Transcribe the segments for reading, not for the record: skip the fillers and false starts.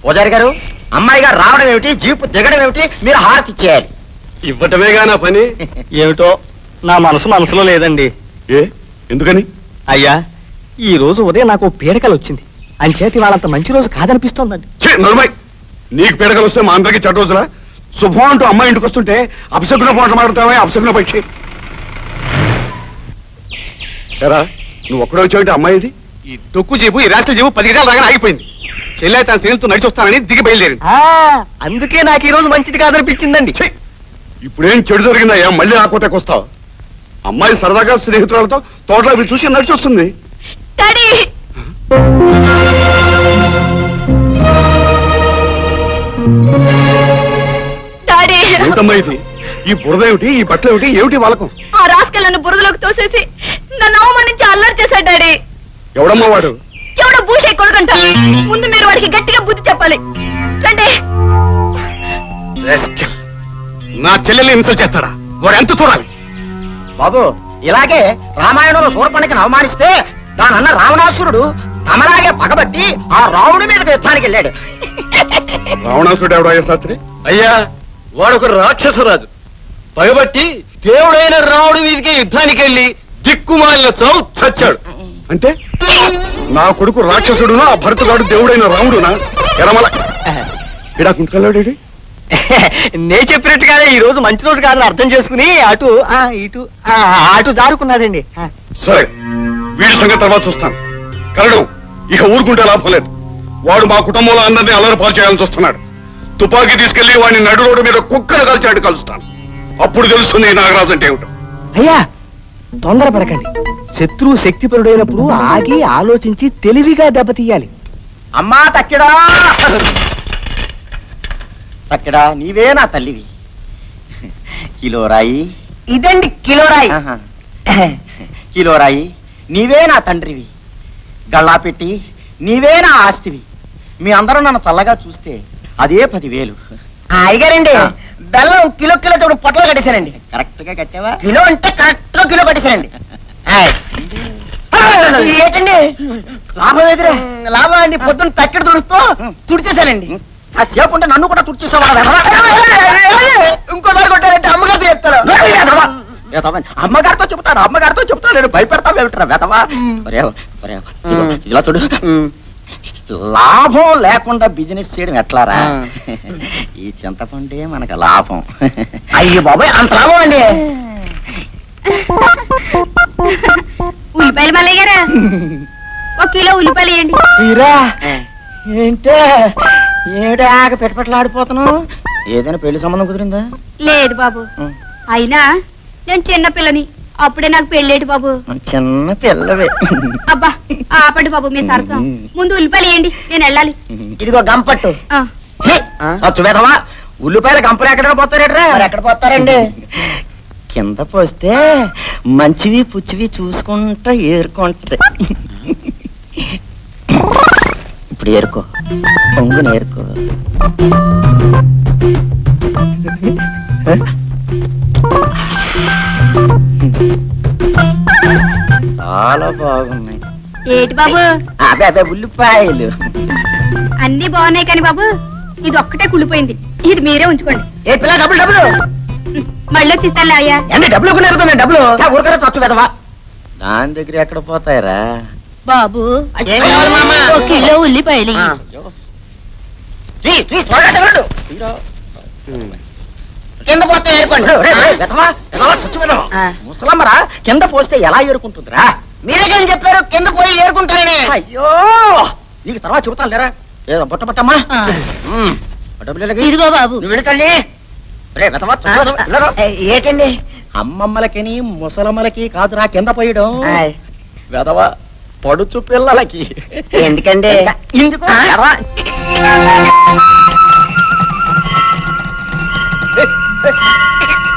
పూజారి గారు, అమ్మాయి గారు రావడం ఏమిటి, జీపు దిగడం ఏమిటి, మీరు హారతి ఇచ్చేయాలి. ఇవ్వటమేగా నా పని. ఏమిటో నా మనసులో లేదండి. ఎందుకని? అయ్యా, ఈ రోజు ఉదయం నాకు పీడకలు వచ్చింది. అంచేతి వాళ్ళంత మంచి రోజు కాదనిపిస్తోందండి. నీకు పీడకలు వస్తే మా అందరికీ చెడ్డ రోజులా? శుభం అంటూ అమ్మాయి ఇంటికి వస్తుంటే అపశకున పాటలు మాడుతావా? అపశకున పక్షి. ఎరా, నువ్వు ఒక్కడే వచ్చావంటే అమ్మాయి ఇది? ఈ డొక్కు జీపు, ఈ రాష్ట్ర జీపు 10 గంటల రాగానే ఆగిపోయింది. చెల్లె తన స్నేహితులతో నడిచి వస్తానని దిగి బయలుదేరింది. అందుకే నాకు ఈ రోజు మంచిది కాదనిపించిందండి. ఇప్పుడేం చెడు జరిగిందయ్యా? మళ్ళీ ఆ కోటకు వస్తావు? అమ్మాయి సరదాగా స్నేహితులతో తోటలో చూసి నడిచి వస్తుంది. ఏమిటమ్మా ఇది? ఈ బురద ఏమిటి, ఈ బట్టలు ఏమిటి, ఏమిటి వాళ్ళకం? ఆ రాస్కల్ నన్ను బురదలోకి తోసేసి నన్ను అవమానించి అల్లరి చేశాడు డాడీ. ఎవడమ్మా వాడు? ఎవడో భూషే కొడుకంట. ముందు మీరు వాడికి గట్టిగా బుద్ధి చెప్పాలి. రండి. నా చెల్లెల్ని ఇన్సల్ట్ చేస్తాడా? వాడు ఎంత చూడాలి? బాబు, ఇలాగే రామాయణంలో శూర్పణఖని అవమానిస్తే దానన్న రావణాసురుడు తమలాగే పగబట్టి ఆ రావణుడి మీదకి యుద్ధానికి వెళ్ళాడు. రావణాసురుడు ఎవడయ్యా శాస్త్రి? అయ్యా, వాడొక రాక్షసరాజు. పగబట్టి దేవుడైన రాముడి మీదకే యుద్ధానికి వెళ్ళి దిక్కుమాలిన చావు చచ్చాడు. అంటే నా కొడుకు రాక్షసుడునా, ఆ భరతుగాడు దేవుడైన రాముడునా? ఎరమల ఇడా కుంటుకెళ్ళాడు. నే చెప్పినట్టుగానే ఈ రోజు మంచి రోజు కాదని అర్థం చేసుకుని అటు అటు జారుకున్నాడండి. సరే, వీడి సంగతి తర్వాత చూస్తాను. కలడం ఇక ఊరుకుంటే లాభం లేదు. వాడు మా కుటుంబంలో అందరినీ అల్లరిపాలు చేయాలని చూస్తున్నాడు. తుపాకీ తీసుకెళ్లి వాడిని నడు రోడ్డు మీద కుక్కలు కలిచాడు కలుస్తాను. అప్పుడు తెలుస్తుంది నాగరాజు అంటే ఏమిటో. అయ్యా, తొందరపడకండి. శత్రువు శక్తిపరుడైనప్పుడు ఆగి ఆలోచించి తెలివిగా దెబ్బతీయాలి. అమ్మా తక్కిడా, తక్కిడా నీవే నా తల్లివి. కిలోరాయి. ఇదండి కిలోరాయి. కిలోరాయి, నీవే నా తండ్రివి. గళ్ళా పెట్టి నీవే నా ఆస్తివి. మీ అందరూ నన్ను చల్లగా చూస్తే అదే 10,000. అయ్యారండి, బెల్లం కిలో చోటు పొట్టలు కట్టేశానండి. కరెక్ట్ గా కట్టావా? కిలో అంటే కరెక్ట్ గా కిలో కట్టేశానండి. ఏంటండి లాభం? ఎదురే లాభం అండి. పొద్దున్న తక్కిడి తుడుస్తూ తుడిచేశానండి. ఆ సేపు ఉంటే నన్ను కూడా తుడిచేసావా? ఇంకోసారి కొట్టారంటే అమ్మగారితో చెప్తారు. అమ్మగారితో చెప్తాను నేను భయపెడతావు ఏమిట్రా వెతవా? ఇలా చూడు, లాభం లేకుండా బిజినెస్ చేయడం ఎట్లారా? ఈ చింతపండే మనకు లాభం. అయ్యో బాబాయ్, అంత లాభం అండి. ఉల్లిపాయలు మల్లయ్య గారా, 1 కిలో ఉల్లిపాయలు వేయండి. ఏంటే ఏమిటి ఆగ పెట్టుపట్లాడిపోతున్నావు? ఏదైనా పెళ్లి సంబంధం కుదిరిందా? లేదు బాబు, అయినా నేను చిన్న పిల్లని. అప్పుడే నాకు పెళ్ళేటి బాబు. చిన్న పిల్లవే. అబ్బా ఆపండి బాబు మీ సరసం. ముందు ఉల్లిపాయలు వేయండి, నేను వెళ్ళాలి. ఇదిగో గంపట్టు. చూడవా, ఉల్లిపాయల గంపలు ఎక్కడ పోతారేట్రా? ఎక్కడ పోతారండి? కింద పోస్తే మంచివి పుచ్చివి చూసుకుంటా ఏరుకుంటది. ఇప్పుడు ఏరుకో, పొంగుని ఏరుకో. చాలా బాగున్నాయి. ఏంటి బాబు? అదే ఉల్లిపాయలు. అన్ని బాగున్నాయి కానీ బాబు, ఇది ఒక్కటే కుళ్ళిపోయింది. ఇది మీరే ఉంచుకోండి. ఏ పిల్ల, డబ్బులు మళ్ళీ వచ్చిస్తానులే అయ్యా. డబ్బులు కొనేరుతున్నాయి. డబ్బులు ఊరికనే చచ్చు పెదవా. దాని దగ్గర ఎక్కడ పోతాయరా బాబు? 1 కిలో ఉల్లిపాయలు. కింద పోతే ముసలమ్మరా, కింద పోస్తే ఎలా ఏరుకుంటుందిరా? మీరే కానీ చెప్పారు కింద పోయి ఏరుకుంటారని. అయ్యో, నీకు తర్వాత చెబుతాను లేరా. ఏదో బుట్ట బట్టమ్మా. ఇదిగో బాబు. నువ్వు వెళుతండి. ఏంటండి? అమ్మమ్మలకి ముసలమ్మలకి కాదురా కింద పోయడం. వెదవా పడుచు పిల్లలకి. ఎందుకండి? ఇందుకు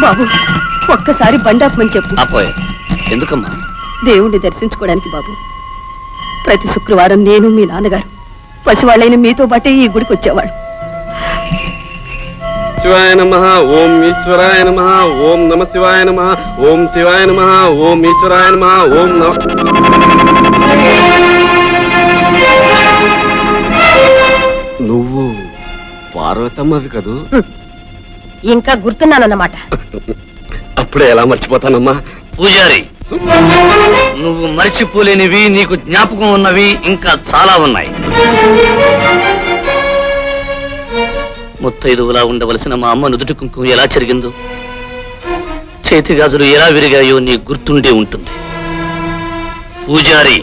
బాబు, ఒక్కసారి బండాపమని చెప్పు. ఎందుకమ్మా? దేవుణ్ణి దర్శించుకోవడానికి బాబు. ప్రతి శుక్రవారం నేను మీ నాన్నగారు పసివాళ్ళైన మీతో పాటే ఈ గుడికి వచ్చేవాడు. శివాయ నమః. ఓం ఈశ్వరాయ నమః. ఓం నమ శివాయ నమః. ఓం శివాయ నమః. ఓం ఈశ్వరాయ నమః. ఓం నమ. నువ్వు పార్వతమ్మవి కదూ? ఇంకా గుర్తున్నానన్నమాట. అప్పుడే ఎలా మర్చిపోతానమ్మా? పూజారి, నువ్వు మర్చిపోలేనివి, నీకు జ్ఞాపకం ఉన్నవి ఇంకా చాలా ఉన్నాయి. ముత్తైదువులా ఉండవలసిన మా అమ్మ నుదుటి కుంకుమ ఎలా చెరిగిందో, చేతి గాజులు ఎలా విరిగాయో నీ గుర్తుండే ఉంటుంది. పూజారి,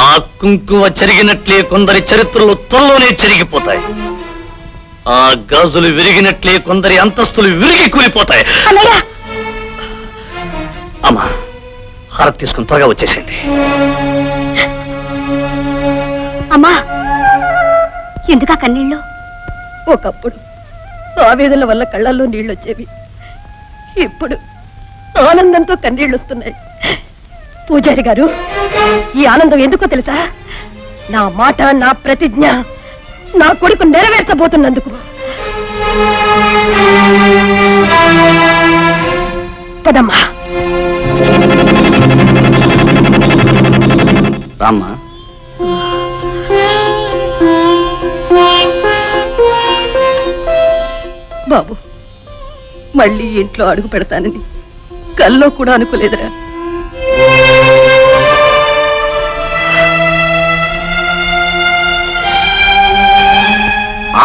ఆ కుంకుమ చెరిగినట్లే కొందరి చరిత్రలు త్వరలోనే చెరిగిపోతాయి. ఆ గాజులు విరిగినట్లే కొందరి అంతస్తులు విరిగి కూలిపోతాయి. అమ్మా, హారతి తీసుకుని త్వరగా వచ్చేసేయండి. అమ్మా, ఎందుకా కన్నీళ్ళు? ఒకప్పుడు ఆవేదన వల్ల కళ్ళల్లో నీళ్ళొచ్చేవి, ఇప్పుడు ఆనందంతో కన్నీళ్ళు వస్తున్నాయి. పూజారి గారు, ఈ ఆనందం ఎందుకో తెలుసా? నా మాట, నా ప్రతిజ్ఞ నా కొడుకు నెరవేర్చబోతున్నందుకు. పదమ్మా. రామ్మా. బాబు, మళ్ళీ ఇంట్లో అడుగు పెడతానని కల్లో కూడా అనుకోలేదురా.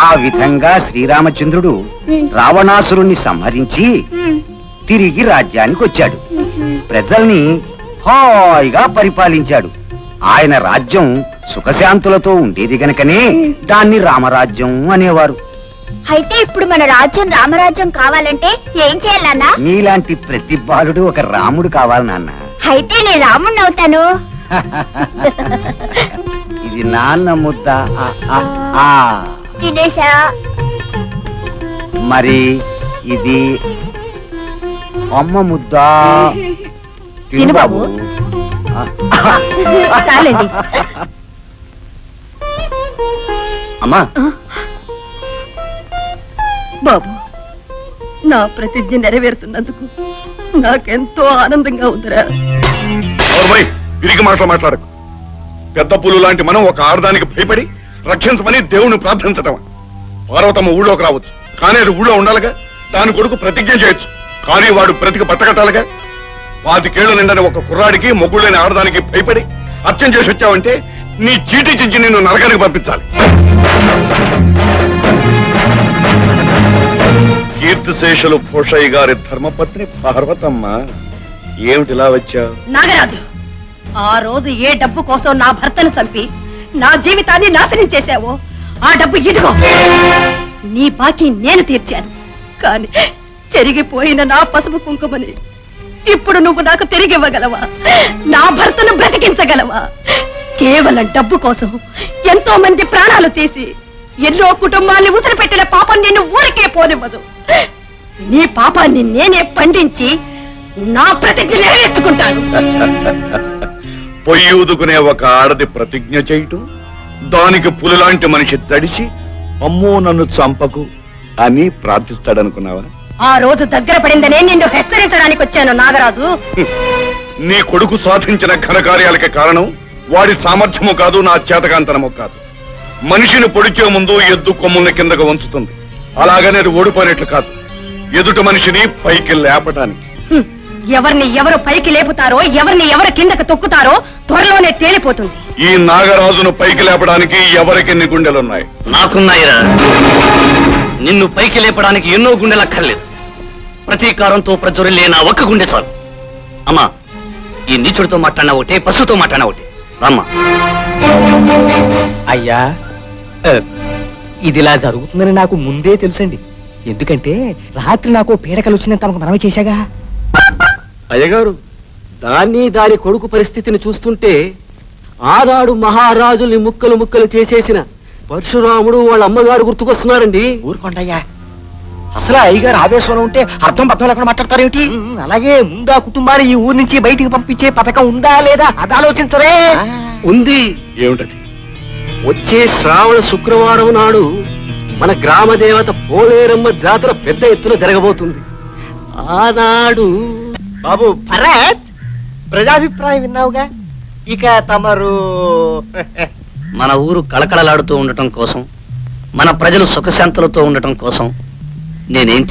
ఆ విధంగా శ్రీరామచంద్రుడు రావణాసురుణ్ణి సంహరించి తిరిగి రాజ్యానికి వచ్చాడు. ప్రజల్ని హాయిగా పరిపాలించాడు. ఆయన రాజ్యం సుఖశాంతులతో ఉండేది గనకనే దాన్ని రామరాజ్యం అనేవారు. అయితే ఇప్పుడు మన రాజ్యం రామరాజ్యం కావాలంటే ఏం చేయాలన్నా? నీలాంటి ప్రతి బాలుడు ఒక రాముడు కావాలి నాన్న. అయితే నేను రాముడిని అవుతాను. ఇది నాన్న ముద్ద. తినేశా. మరి ఇది అమ్మ ముద్ద. తిను బాబు. చాలండి. అమ్మా, బాబు, నా ప్రతిజ్ఞ నెరవేరుతున్నందుకు నాకెంతో ఆనందంగా ఉందిరా. తిరిగి మాట్లాడకు. పెద్ద పులు లాంటి మనం ఒక ఆడదానికి భయపడి రక్షించమని దేవుని ప్రార్థించటం. పార్వతమ్మ ఊళ్ళోకి రావచ్చు, కానీ అది ఊళ్ళో ఉండాలిగా. దాని కొడుకు ప్రతిజ్ఞ చేయొచ్చు, కానీ వాడు బ్రతికి బట్టకట్టాలిగా. 25 ఏళ్ల నిండని ఒక కుర్రాడికి మొగ్గులేని ఆడదానికి భయపడి అర్చన చేసి వచ్చావంటే నీ చీటీ చించి నిన్ను నరకానికి పంపించాలి. కీర్తిశేషులు భూషయ్య గారి ధర్మపత్ని పార్వతమ్మ, ఏమిటిలా వచ్చావు? నాగరాజు, ఆ రోజు ఏ డబ్బు కోసం నా భర్తను చంపి నా జీవితాన్ని నాశనం చేశావో ఆ డబ్బు ఇదిగో. నీ బాకీ నేను తీర్చాను, కానీ చెరిగిపోయిన నా పసుపు కుంకుమని ఇప్పుడు నువ్వు నాకు తిరిగి ఇవ్వగలవా? నా భర్తను బ్రతికించగలవా? కేవలం డబ్బు కోసం ఎంతో మంది ప్రాణాలు తీసి ఎన్నో కుటుంబాన్ని ఉసిరిపెట్టిన పాపం నిన్ను ఊరికే పోనివ్వదు. నీ పాపాన్ని నేనే పండించి నా ప్రతిజ్ఞ నెరవేర్చుకుంటాను. పొయ్యి ఊదుకునే ఒక ఆడది ప్రతిజ్ఞ చేయటం, దానికి పులిలాంటి మనిషి తడిసి అమ్మో నన్ను చంపకు అని ప్రార్థిస్తాడనుకున్నావా? ఆ రోజు దగ్గర పడిందనే నిన్ను హెచ్చరించడానికి వచ్చాను నాగరాజు. నీ కొడుకు సాధించిన ఘనకార్యాలకి కారణం వాడి సామర్థ్యము కాదు, నా చేతకాంతనము కాదు. మనిషిని పొడిచే ముందు ఎద్దు కొమ్ముల్ని కిందకు వంచుతుంది, అలాగనే అది ఓడిపోయినట్లు కాదు, ఎదుటి మనిషిని పైకి లేపటానికి. ఎవరిని ఎవరు పైకి లేపుతారో, ఎవరిని ఎవరు కిందకు తొక్కుతారో త్వరలోనే తేలిపోతుంది. ఈ నాగరాజును పైకి లేపడానికి ఎవరికెన్ని గుండెలున్నాయి? నాకున్నాయిరా. నిన్ను పైకి లేపడానికి ఎన్నో గుండెలక్కర్లేదు. ప్రతీకారంతో ప్రజ్వరిల్లే నా ఒక్క గుండె చాలు. అమ్మా, ఈ నీచుడితో మాట్లాడినా ఒకటే, పశువుతో మాట్లాడినా ఒకటే. రామ్మా. అయ్యా, ఇదిలా జరుగుతుందని నాకు ముందే తెలుసండి. ఎందుకంటే రాత్రి నాకు పీడకలు వచ్చిన తమకు మనవి చేశాగా. అయ్యగారు, దాని కొడుకు పరిస్థితిని చూస్తుంటే ఆనాడు మహారాజుల్ని ముక్కలు ముక్కలు చేసేసిన పరశురాముడు వాళ్ళ అమ్మగారు గుర్తుకొస్తున్నారండి. ఊరుకోండయ్యా, అసలు అయ్యగారు ఆవేశంలో ఉంటే అర్థం పద్ధతులు ఎక్కడ మాట్లాడతారేమిటి? అలాగే ముందా కుటుంబాన్ని ఈ ఊరి నుంచి బయటికి పంపించే పథకం ఉందా లేదా అది ఆలోచించరే. ఉంది. ఏమిటది? వచ్చే శ్రావణ శుక్రవారం నాడు మన గ్రామ దేవత పోలేరమ్మ జాతర పెద్ద ఎత్తున జరగబోతుంది. ఆనాడు బాబు భరత్, ప్రజాభిప్రాయం విన్నావుగా. ఇక తమరు మన ఊరు కళకళలాడుతూ ఉండటం కోసం మన ప్రజలు సుఖశాంతులతో ఉండటం కోసం నేనేం